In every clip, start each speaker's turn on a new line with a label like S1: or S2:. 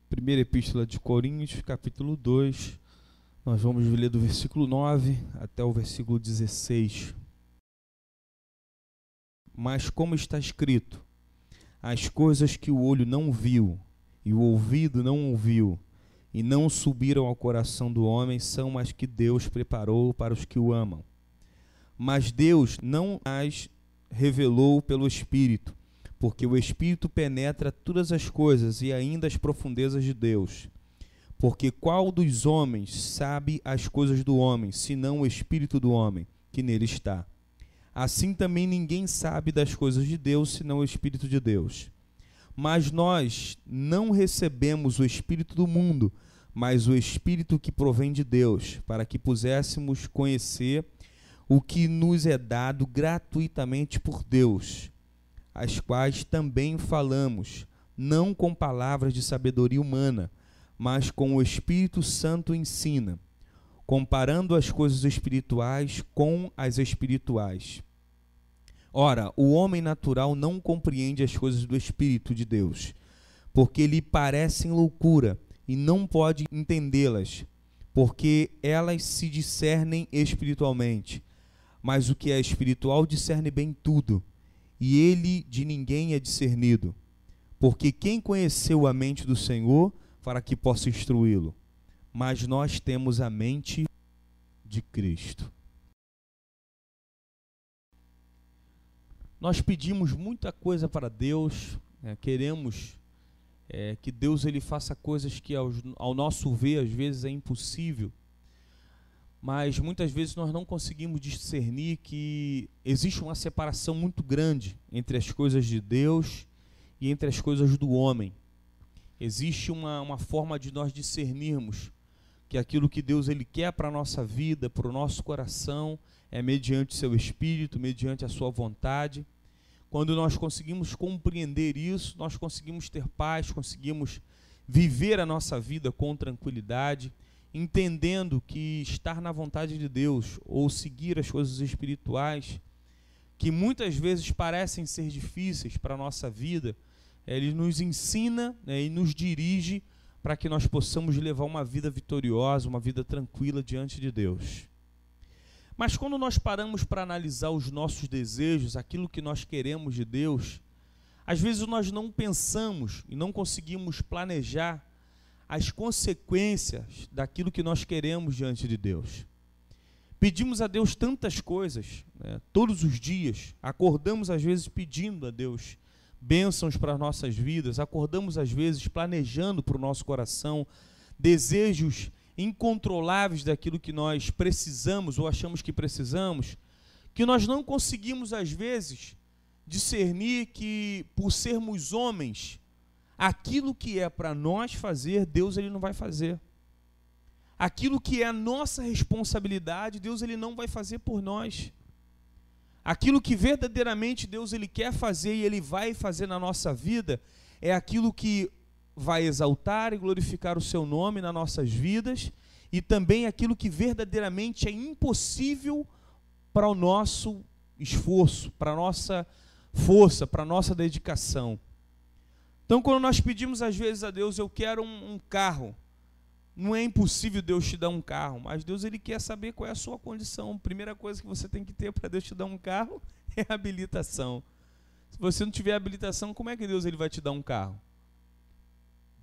S1: Primeira Epístola de Coríntios, capítulo 2, nós vamos ler do versículo 9 até o versículo 16. Mas como está escrito, as coisas que o olho não viu, e o ouvido não ouviu, e não subiram ao coração do homem, são as que Deus preparou para os que o amam. Mas Deus não as revelou pelo Espírito, porque o Espírito penetra todas as coisas e ainda as profundezas de Deus. Porque qual dos homens sabe as coisas do homem, senão o Espírito do homem, que nele está? Assim também ninguém sabe das coisas de Deus, senão o Espírito de Deus. Mas nós não recebemos o Espírito do mundo, mas o Espírito que provém de Deus, para que pudéssemos conhecer o que nos é dado gratuitamente por Deus, as quais também falamos, não com palavras de sabedoria humana, mas com o Espírito Santo ensina, comparando as coisas espirituais com as espirituais. Ora, o homem natural não compreende as coisas do Espírito de Deus, porque lhe parecem loucura, e não pode entendê-las, porque elas se discernem espiritualmente. Mas o que é espiritual discerne bem tudo, e ele de ninguém é discernido. Porque quem conheceu a mente do Senhor para que possa instruí-lo? Mas nós temos a mente de Cristo. Nós pedimos muita coisa para Deus, queremos que Deus ele faça coisas que ao nosso ver às vezes é impossível. Mas muitas vezes nós não conseguimos discernir que existe uma separação muito grande entre as coisas de Deus e entre as coisas do homem. Existe uma forma de nós discernirmos que aquilo que Deus ele quer para a nossa vida, para o nosso coração, é mediante o seu Espírito, mediante a sua vontade. Quando nós conseguimos compreender isso, nós conseguimos ter paz, conseguimos viver a nossa vida com tranquilidade, entendendo que estar na vontade de Deus ou seguir as coisas espirituais, que muitas vezes parecem ser difíceis para a nossa vida, Ele nos ensina e nos dirige para que nós possamos levar uma vida vitoriosa, uma vida tranquila diante de Deus. Mas quando nós paramos para analisar os nossos desejos, aquilo que nós queremos de Deus, às vezes nós não pensamos e não conseguimos planejar as consequências daquilo que nós queremos diante de Deus. Pedimos a Deus tantas coisas, todos os dias, acordamos às vezes pedindo a Deus bênçãos para as nossas vidas, acordamos às vezes planejando para o nosso coração desejos incontroláveis daquilo que nós precisamos ou achamos que precisamos, que nós não conseguimos às vezes discernir que por sermos homens, aquilo que é para nós fazer, Deus ele não vai fazer. Aquilo que é a nossa responsabilidade, Deus ele não vai fazer por nós. Aquilo que verdadeiramente Deus ele quer fazer e ele vai fazer na nossa vida, é aquilo que vai exaltar e glorificar o seu nome nas nossas vidas, e também aquilo que verdadeiramente é impossível para o nosso esforço, para a nossa força, para a nossa dedicação. Então, quando nós pedimos às vezes a Deus, eu quero um carro, não é impossível Deus te dar um carro, mas Deus ele quer saber qual é a sua condição. A primeira coisa que você tem que ter para Deus te dar um carro é a habilitação. Se você não tiver habilitação, como é que Deus ele vai te dar um carro?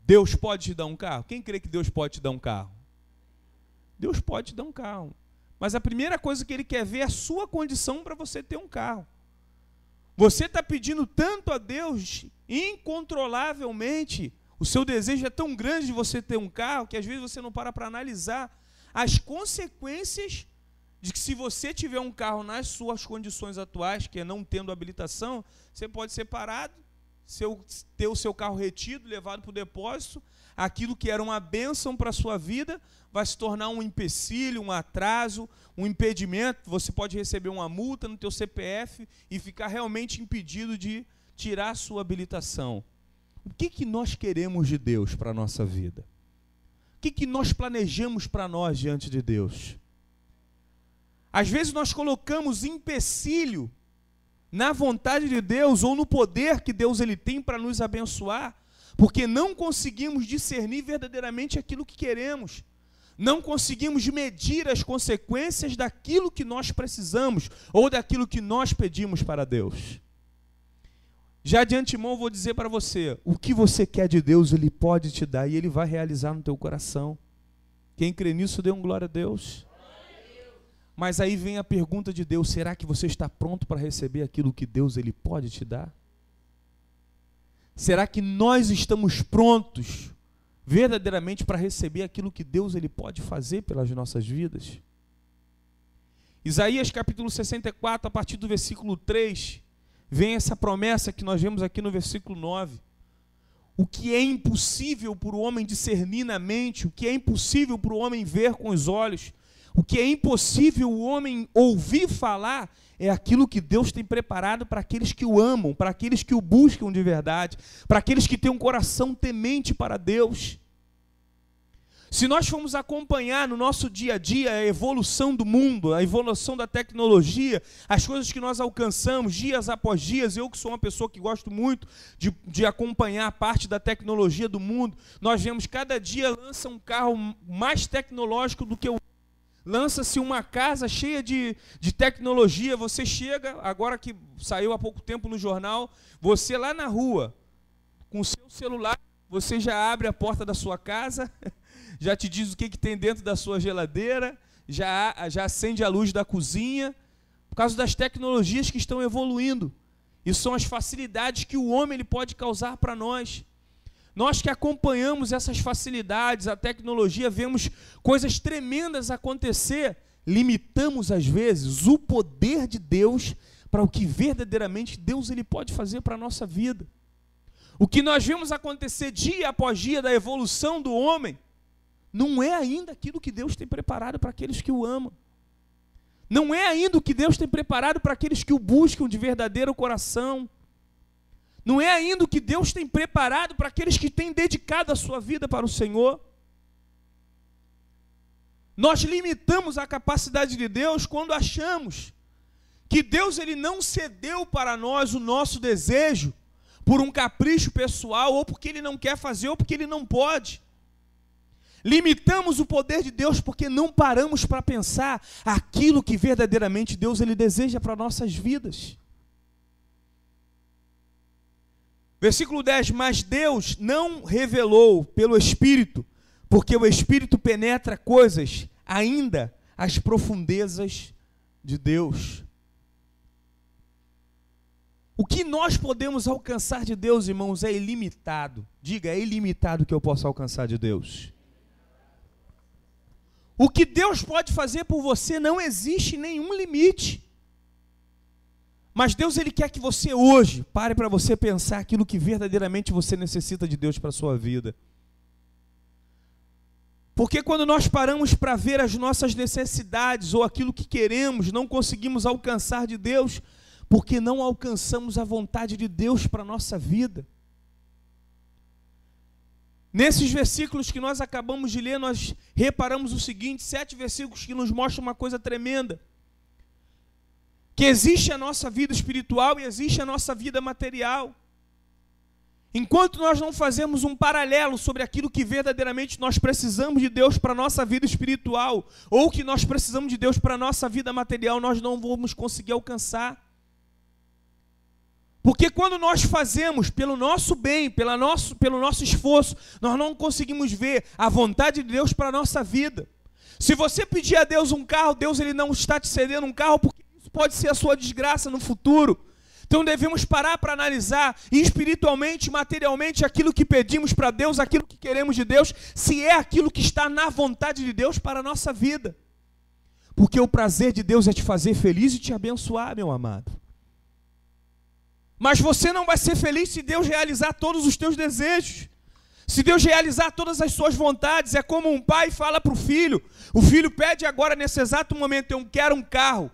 S1: Deus pode te dar um carro? Quem crê que Deus pode te dar um carro? Deus pode te dar um carro. Mas a primeira coisa que ele quer ver é a sua condição para você ter um carro. Você está pedindo tanto a Deus, incontrolavelmente, o seu desejo é tão grande de você ter um carro, que às vezes você não para analisar as consequências de que se você tiver um carro nas suas condições atuais, que é não tendo habilitação, você pode ser parado, ter o seu carro retido, levado para o depósito, aquilo que era uma bênção para a sua vida, vai se tornar um empecilho, um atraso, um impedimento. Você pode receber uma multa no teu CPF e ficar realmente impedido de tirar a sua habilitação. O que nós queremos de Deus para a nossa vida? O que nós planejamos para nós diante de Deus? Às vezes nós colocamos empecilho na vontade de Deus ou no poder que Deus ele tem para nos abençoar, porque não conseguimos discernir verdadeiramente aquilo que queremos. Não conseguimos medir as consequências daquilo que nós precisamos ou daquilo que nós pedimos para Deus. Já de antemão vou dizer para você, o que você quer de Deus, Ele pode te dar e Ele vai realizar no teu coração. Quem crê nisso, dê um glória a Deus. Mas aí vem a pergunta de Deus, será que você está pronto para receber aquilo que Deus Ele pode te dar? Será que nós estamos prontos verdadeiramente para receber aquilo que Deus Ele pode fazer pelas nossas vidas? Isaías capítulo 64, a partir do versículo 3, vem essa promessa que nós vemos aqui no versículo 9. O que é impossível para o homem discernir na mente, o que é impossível para o homem ver com os olhos, o que é impossível o homem ouvir falar, é aquilo que Deus tem preparado para aqueles que o amam, para aqueles que o buscam de verdade, para aqueles que têm um coração temente para Deus. Se nós formos acompanhar no nosso dia a dia a evolução do mundo, a evolução da tecnologia, as coisas que nós alcançamos dias após dias, eu que sou uma pessoa que gosto muito de acompanhar a parte da tecnologia do mundo, nós vemos cada dia lança um carro mais tecnológico do que o outro. Lança-se uma casa cheia de tecnologia, você chega, agora que saiu há pouco tempo no jornal, você lá na rua, com o seu celular, você já abre a porta da sua casa, já te diz o que tem dentro da sua geladeira, já acende a luz da cozinha, por causa das tecnologias que estão evoluindo. Isso são as facilidades que o homem ele pode causar para nós. Nós que acompanhamos essas facilidades, a tecnologia, vemos coisas tremendas acontecer, limitamos às vezes o poder de Deus para o que verdadeiramente Deus ele pode fazer para a nossa vida. O que nós vemos acontecer dia após dia da evolução do homem, não é ainda aquilo que Deus tem preparado para aqueles que o amam. Não é ainda o que Deus tem preparado para aqueles que o buscam de verdadeiro coração. Não é ainda o que Deus tem preparado para aqueles que têm dedicado a sua vida para o Senhor. Nós limitamos a capacidade de Deus quando achamos que Deus ele não cedeu para nós o nosso desejo por um capricho pessoal, ou porque Ele não quer fazer, ou porque Ele não pode. Limitamos o poder de Deus porque não paramos para pensar aquilo que verdadeiramente Deus ele deseja para nossas vidas. Versículo 10, mas Deus não revelou pelo Espírito, porque o Espírito penetra coisas, ainda as profundezas de Deus. O que nós podemos alcançar de Deus, irmãos, é ilimitado. Diga, é ilimitado o que eu posso alcançar de Deus. O que Deus pode fazer por você não existe nenhum limite. Mas Deus ele quer que você hoje pare para você pensar aquilo que verdadeiramente você necessita de Deus para a sua vida. Porque quando nós paramos para ver as nossas necessidades ou aquilo que queremos, não conseguimos alcançar de Deus, porque não alcançamos a vontade de Deus para a nossa vida. Nesses versículos que nós acabamos de ler, nós reparamos o seguinte, 7 versículos que nos mostram uma coisa tremenda. Que existe a nossa vida espiritual e existe a nossa vida material. Enquanto nós não fazemos um paralelo sobre aquilo que verdadeiramente nós precisamos de Deus para a nossa vida espiritual, ou que nós precisamos de Deus para a nossa vida material, nós não vamos conseguir alcançar. Porque quando nós fazemos pelo nosso bem, pelo nosso esforço, nós não conseguimos ver a vontade de Deus para a nossa vida. Se você pedir a Deus um carro, Deus ele não está te cedendo um carro, porque isso pode ser a sua desgraça no futuro. Então devemos parar para analisar espiritualmente, materialmente, aquilo que pedimos para Deus, aquilo que queremos de Deus, se é aquilo que está na vontade de Deus para a nossa vida. Porque o prazer de Deus é te fazer feliz e te abençoar, meu amado. Mas você não vai ser feliz se Deus realizar todos os teus desejos. Se Deus realizar todas as suas vontades. É como um pai fala para o filho. O filho pede agora, nesse exato momento, eu quero um carro.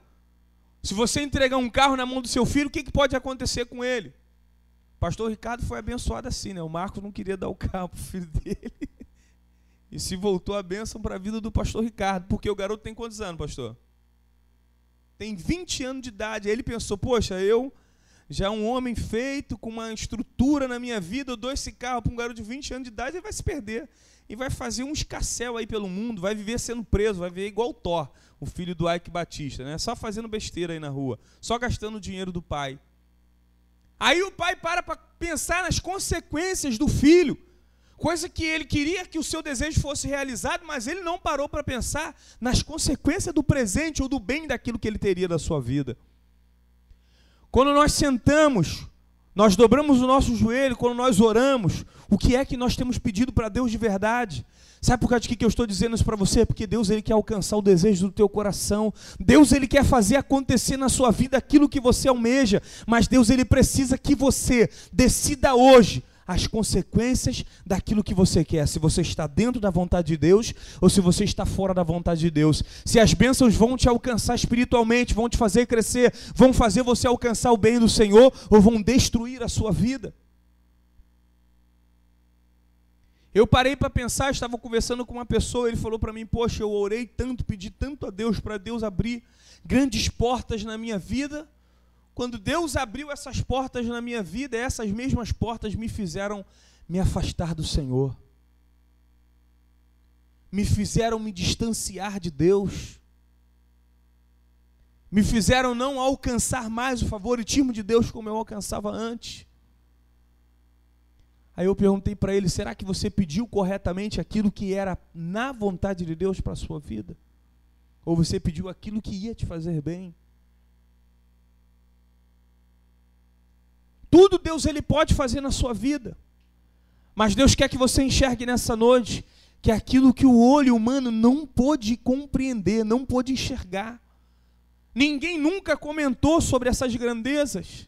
S1: Se você entregar um carro na mão do seu filho, o que pode acontecer com ele? O pastor Ricardo foi abençoado assim, né? O Marcos não queria dar o carro para o filho dele. E se voltou a bênção para a vida do pastor Ricardo. Porque o garoto tem quantos anos, pastor? Tem 20 anos de idade. Aí ele pensou, poxa, eu... já um homem feito com uma estrutura cultura na minha vida, eu dou esse carro para um garoto de 20 anos de idade, ele vai se perder. E vai fazer um escarcéu aí pelo mundo, vai viver sendo preso, vai viver igual o Thor, o filho do Ike Batista, né? Só fazendo besteira aí na rua, só gastando o dinheiro do pai. Aí o pai para pensar nas consequências do filho, coisa que ele queria que o seu desejo fosse realizado, mas ele não parou para pensar nas consequências do presente ou do bem daquilo que ele teria da sua vida. Quando nós sentamos, nós dobramos o nosso joelho, quando nós oramos, o que é que nós temos pedido para Deus de verdade? Sabe por causa de que eu estou dizendo isso para você? Porque Deus, Ele quer alcançar o desejo do teu coração. Deus, Ele quer fazer acontecer na sua vida aquilo que você almeja. Mas Deus, Ele precisa que você decida hoje as consequências daquilo que você quer. Se você está dentro da vontade de Deus ou se você está fora da vontade de Deus. Se as bênçãos vão te alcançar espiritualmente, vão te fazer crescer, vão fazer você alcançar o bem do Senhor ou vão destruir a sua vida. Eu parei para pensar, estava conversando com uma pessoa, ele falou para mim, poxa, eu orei tanto, pedi tanto a Deus para Deus abrir grandes portas na minha vida. Quando Deus abriu essas portas na minha vida, essas mesmas portas me fizeram me afastar do Senhor. Me fizeram me distanciar de Deus. Me fizeram não alcançar mais o favoritismo de Deus como eu alcançava antes. Aí eu perguntei para ele, será que você pediu corretamente aquilo que era na vontade de Deus para a sua vida? Ou você pediu aquilo que ia te fazer bem? Tudo Deus Ele pode fazer na sua vida. Mas Deus quer que você enxergue nessa noite que aquilo que o olho humano não pôde compreender, não pôde enxergar. Ninguém nunca comentou sobre essas grandezas.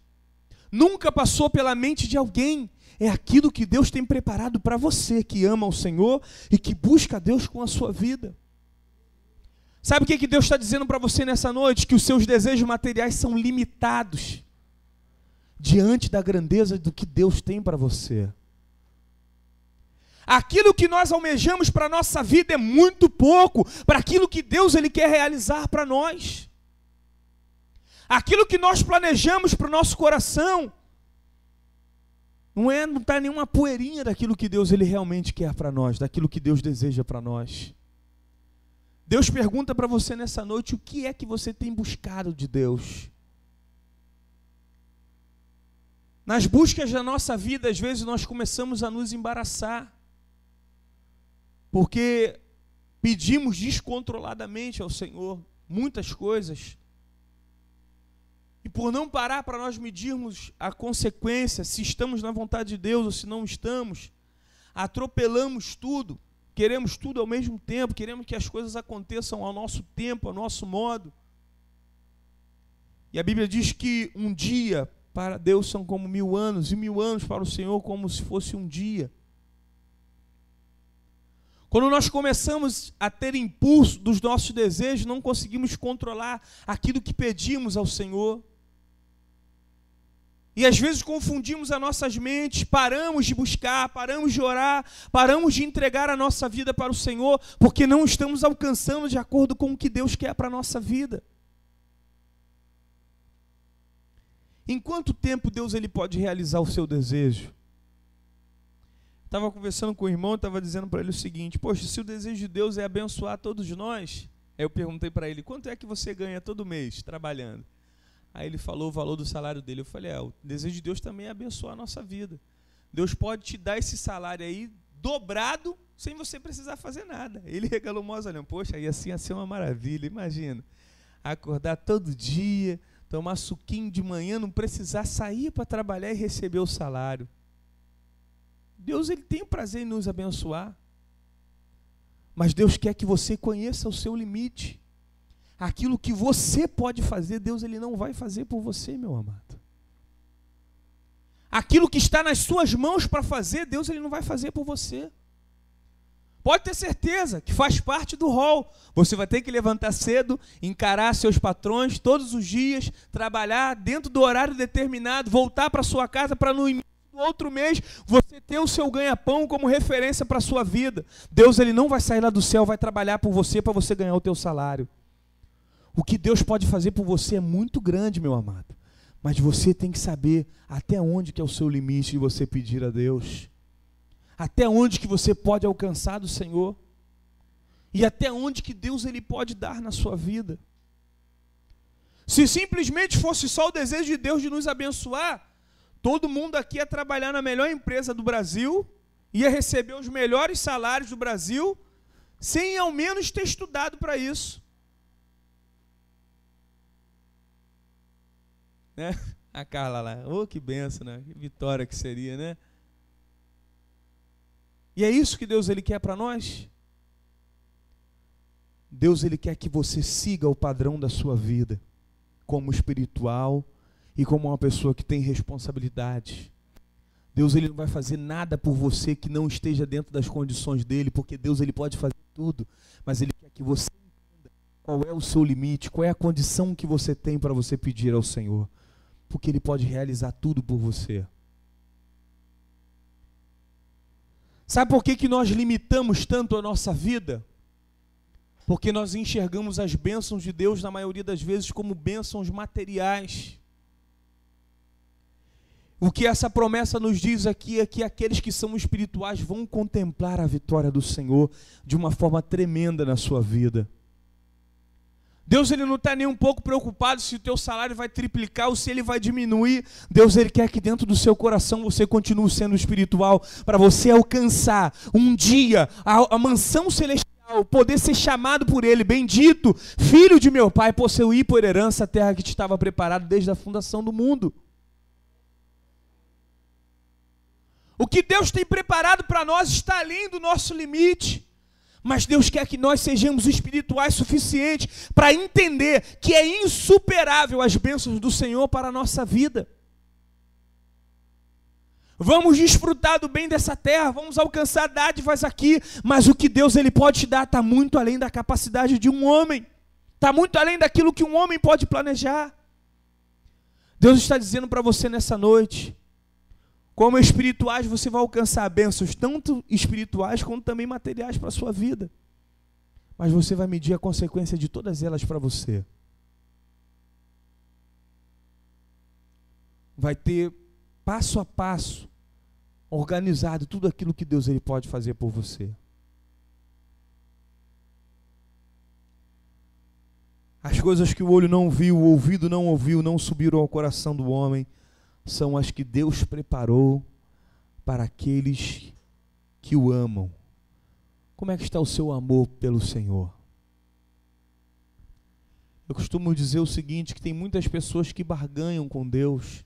S1: Nunca passou pela mente de alguém. É aquilo que Deus tem preparado para você que ama o Senhor e que busca a Deus com a sua vida. Sabe o que Deus está dizendo para você nessa noite? Que os seus desejos materiais são limitados diante da grandeza do que Deus tem para você. Aquilo que nós almejamos para a nossa vida é muito pouco para aquilo que Deus Ele quer realizar para nós. Aquilo que nós planejamos para o nosso coração não está nenhuma poeirinha daquilo que Deus Ele realmente quer para nós, daquilo que Deus deseja para nós. Deus pergunta para você nessa noite, o que é que você tem buscado de Deus? Nas buscas da nossa vida, às vezes nós começamos a nos embaraçar, porque pedimos descontroladamente ao Senhor muitas coisas, e por não parar para nós medirmos a consequência, se estamos na vontade de Deus ou se não estamos, atropelamos tudo, queremos tudo ao mesmo tempo, queremos que as coisas aconteçam ao nosso tempo, ao nosso modo. E a Bíblia diz que um dia para Deus são como 1000 anos, e 1000 anos para o Senhor como se fosse um dia. Quando nós começamos a ter impulso dos nossos desejos, não conseguimos controlar aquilo que pedimos ao Senhor. E às vezes confundimos as nossas mentes, paramos de buscar, paramos de orar, paramos de entregar a nossa vida para o Senhor, porque não estamos alcançando de acordo com o que Deus quer para a nossa vida. Em quanto tempo Deus Ele pode realizar o seu desejo? Estava conversando com o irmão, estava dizendo para ele o seguinte, poxa, se o desejo de Deus é abençoar todos nós, aí eu perguntei para ele, quanto é que você ganha todo mês trabalhando? Aí ele falou o valor do salário dele. Eu falei, o desejo de Deus também é abençoar a nossa vida. Deus pode te dar esse salário aí dobrado sem você precisar fazer nada. Ele regalou mó olhando, poxa, aí assim ia ser uma maravilha, imagina. Acordar todo dia, tomar suquinho de manhã, não precisar sair para trabalhar e receber o salário. Deus Ele tem o prazer em nos abençoar. Mas Deus quer que você conheça o seu limite. Aquilo que você pode fazer, Deus Ele não vai fazer por você, meu amado. Aquilo que está nas suas mãos para fazer, Deus Ele não vai fazer por você. Pode ter certeza que faz parte do rol. Você vai ter que levantar cedo, encarar seus patrões todos os dias, trabalhar dentro do horário determinado, voltar para sua casa para no início do outro mês você ter o seu ganha-pão como referência para a sua vida. Deus Ele não vai sair lá do céu, vai trabalhar por você para você ganhar o teu salário. O que Deus pode fazer por você é muito grande, meu amado. Mas você tem que saber até onde que é o seu limite de você pedir a Deus. Até onde que você pode alcançar do Senhor. E até onde que Deus ele pode dar na sua vida. Se simplesmente fosse só o desejo de Deus de nos abençoar, todo mundo aqui ia trabalhar na melhor empresa do Brasil, ia receber os melhores salários do Brasil, sem ao menos ter estudado para isso. Né? A Carla lá, oh, que benção, né? Que vitória que seria, né? E é isso que Deus ele quer para nós. Deus ele quer que você siga o padrão da sua vida, como espiritual e como uma pessoa que tem responsabilidade. Deus ele não vai fazer nada por você que não esteja dentro das condições dele, porque Deus ele pode fazer tudo, mas ele quer que você entenda qual é o seu limite, qual é a condição que você tem para você pedir ao Senhor, porque ele pode realizar tudo por você. Sabe por que nós limitamos tanto a nossa vida? Porque nós enxergamos as bênçãos de Deus, na maioria das vezes, como bênçãos materiais. O que essa promessa nos diz aqui é que aqueles que são espirituais vão contemplar a vitória do Senhor de uma forma tremenda na sua vida. Deus ele não está nem um pouco preocupado se o teu salário vai triplicar ou se ele vai diminuir. Deus ele quer que dentro do seu coração você continue sendo espiritual, para você alcançar um dia a mansão celestial, poder ser chamado por ele, bendito, filho de meu pai, possuir por herança a terra que te estava preparada desde a fundação do mundo. O que Deus tem preparado para nós está além do nosso limite. Mas Deus quer que nós sejamos espirituais suficientes para entender que é insuperável as bênçãos do Senhor para a nossa vida. Vamos desfrutar do bem dessa terra, vamos alcançar dádivas aqui, mas o que Deus ele pode te dar está muito além da capacidade de um homem, está muito além daquilo que um homem pode planejar. Deus está dizendo para você nessa noite, como espirituais você vai alcançar bênçãos, tanto espirituais quanto também materiais para a sua vida. Mas você vai medir a consequência de todas elas para você. Vai ter passo a passo, organizado tudo aquilo que Deus ele pode fazer por você. As coisas que o olho não viu, o ouvido não ouviu, não subiram ao coração do homem, são as que Deus preparou para aqueles que o amam. Como é que está o seu amor pelo Senhor? Eu costumo dizer o seguinte, que tem muitas pessoas que barganham com Deus,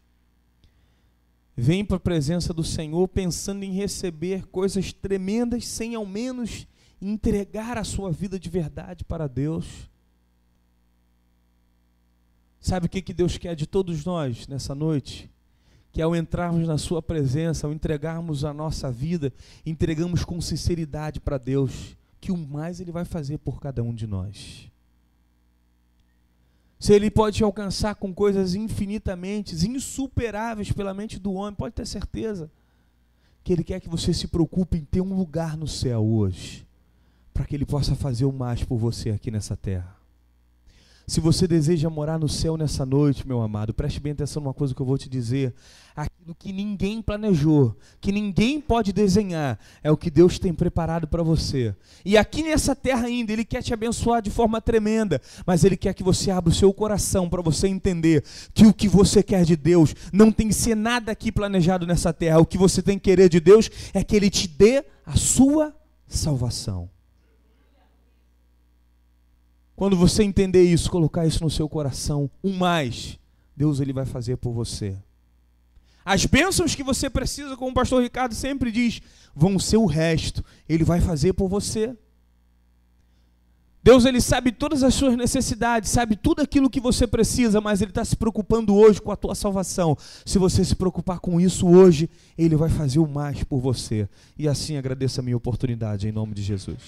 S1: vêm para a presença do Senhor pensando em receber coisas tremendas, sem ao menos entregar a sua vida de verdade para Deus. Sabe o que Deus quer de todos nós nessa noite? Que ao entrarmos na sua presença, ao entregarmos a nossa vida, entregamos com sinceridade para Deus, que o mais Ele vai fazer por cada um de nós. Se Ele pode te alcançar com coisas infinitamente, insuperáveis pela mente do homem, pode ter certeza que Ele quer que você se preocupe em ter um lugar no céu hoje, para que Ele possa fazer o mais por você aqui nessa terra. Se você deseja morar no céu nessa noite, meu amado, preste bem atenção numa coisa que eu vou te dizer. Aquilo que ninguém planejou, que ninguém pode desenhar, é o que Deus tem preparado para você. E aqui nessa terra ainda, Ele quer te abençoar de forma tremenda, mas Ele quer que você abra o seu coração para você entender que o que você quer de Deus não tem que ser nada aqui planejado nessa terra. O que você tem que querer de Deus é que Ele te dê a sua salvação. Quando você entender isso, colocar isso no seu coração, o mais, Deus ele vai fazer por você. As bênçãos que você precisa, como o pastor Ricardo sempre diz, vão ser o resto, Ele vai fazer por você. Deus ele sabe todas as suas necessidades, sabe tudo aquilo que você precisa, mas Ele está se preocupando hoje com a tua salvação. Se você se preocupar com isso hoje, Ele vai fazer o mais por você. E assim agradeço a minha oportunidade, em nome de Jesus.